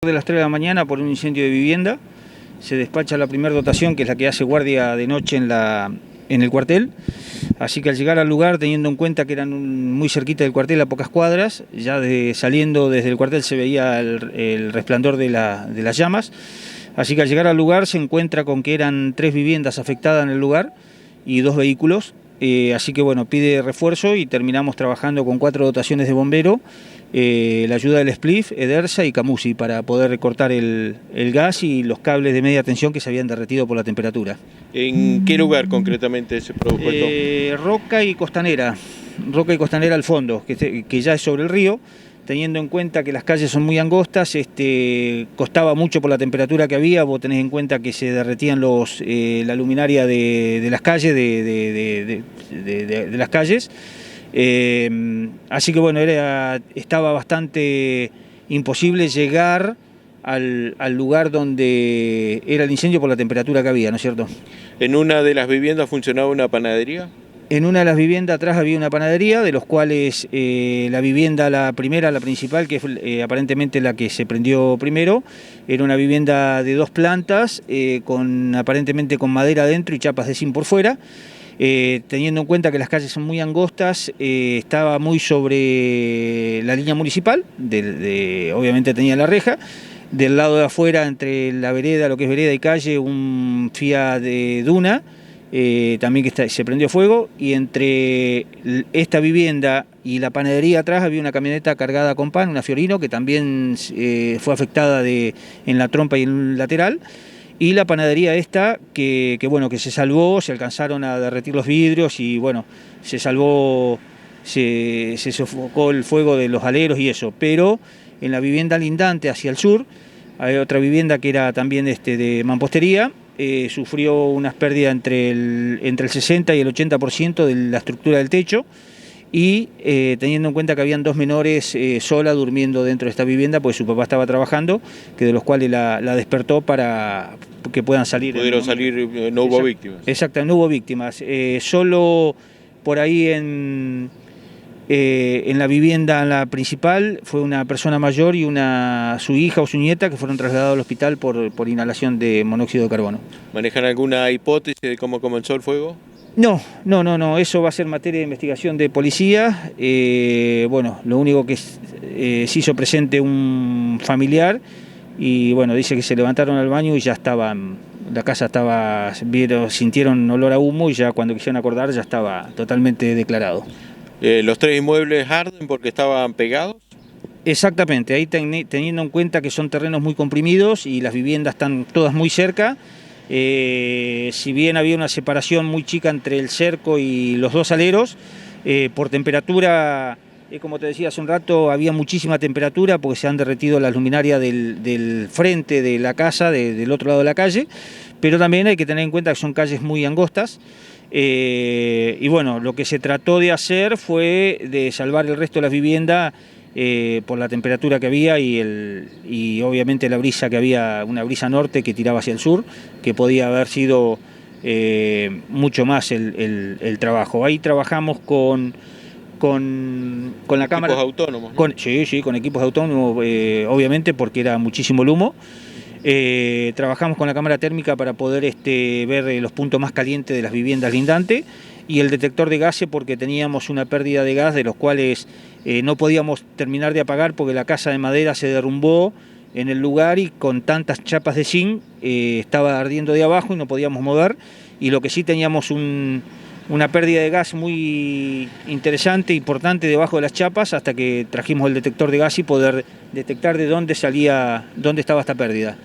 De las 3 de la mañana por un incendio de vivienda, se despacha la primera dotación, que es la que hace guardia de noche en el cuartel. Así que al llegar al lugar, teniendo en cuenta que eran muy cerquita del cuartel, a pocas cuadras, ya saliendo desde el cuartel se veía el resplandor de las llamas. Así que al llegar al lugar se encuentra con que eran 3 viviendas afectadas en el lugar y 2 vehículos. Así que bueno, pide refuerzo y terminamos trabajando con 4 dotaciones de bombero, la ayuda del SPLIF, Edersa y Camusi para poder recortar el gas y los cables de media tensión que se habían derretido por la temperatura. ¿En qué lugar concretamente se produjo esto? Roca y Costanera al fondo, que ya es sobre el río. Teniendo en cuenta que las calles son muy angostas, costaba mucho por la temperatura que había. Vos tenés en cuenta que se derretían la luminaria de las calles, de las calles. Así que bueno, estaba bastante imposible llegar al lugar donde era el incendio por la temperatura que había, ¿no es cierto? ¿En una de las viviendas funcionaba una panadería? En una de las viviendas atrás había una panadería, de los cuales la vivienda, la primera, la principal, que es aparentemente la que se prendió primero, era una vivienda de 2 plantas, aparentemente con madera adentro y chapas de zinc por fuera. Teniendo en cuenta que las calles son muy angostas, estaba muy sobre la línea municipal, obviamente tenía la reja. Del lado de afuera, entre la vereda, lo que es vereda y calle, un Fiat de Duna, también que se prendió fuego, y entre esta vivienda y la panadería atrás había una camioneta cargada con pan, una Fiorino, que también fue afectada en la trompa y en el lateral, y la panadería esta que se salvó, se alcanzaron a derretir los vidrios y bueno, se salvó, se sofocó el fuego de los aleros y eso, pero en la vivienda lindante hacia el sur, hay otra vivienda que era también de mampostería, sufrió unas pérdidas entre el 60 y el 80% de la estructura del techo, y teniendo en cuenta que habían 2 menores sola durmiendo dentro de esta vivienda, pues su papá estaba trabajando, que de los cuales la despertó para que puedan salir. Pudieron salir, no hubo víctimas. Exacto, no hubo víctimas. Solo por ahí en la vivienda, la principal, fue una persona mayor y su hija o su nieta que fueron trasladados al hospital por inhalación de monóxido de carbono. ¿Manejan alguna hipótesis de cómo comenzó el fuego? No, eso va a ser materia de investigación de policía. Bueno, lo único que se hizo presente un familiar y bueno, dice que se levantaron al baño y ya la casa sintieron olor a humo y ya cuando quisieron acordar ya estaba totalmente declarado. ¿Los 3 inmuebles arden porque estaban pegados? Exactamente, ahí teniendo en cuenta que son terrenos muy comprimidos y las viviendas están todas muy cerca, si bien había una separación muy chica entre el cerco y los 2 aleros, por temperatura, como te decía hace un rato, había muchísima temperatura porque se han derretido las luminarias del frente de la casa, del otro lado de la calle, pero también hay que tener en cuenta que son calles muy angostas. Y bueno, lo que se trató de hacer fue de salvar el resto de las viviendas por la temperatura que había y obviamente la brisa que había, una brisa norte que tiraba hacia el sur, que podía haber sido mucho más el trabajo. Ahí trabajamos con la cámara. ¿Equipos autónomos, no? Sí, con equipos autónomos, obviamente, porque era muchísimo el humo. Trabajamos con la cámara térmica para poder ver los puntos más calientes de las viviendas lindantes y el detector de gases porque teníamos una pérdida de gas de los cuales no podíamos terminar de apagar porque la casa de madera se derrumbó en el lugar y con tantas chapas de zinc estaba ardiendo de abajo y no podíamos mover, y lo que sí teníamos una pérdida de gas muy interesante, importante debajo de las chapas, hasta que trajimos el detector de gas y poder detectar de dónde estaba esta pérdida.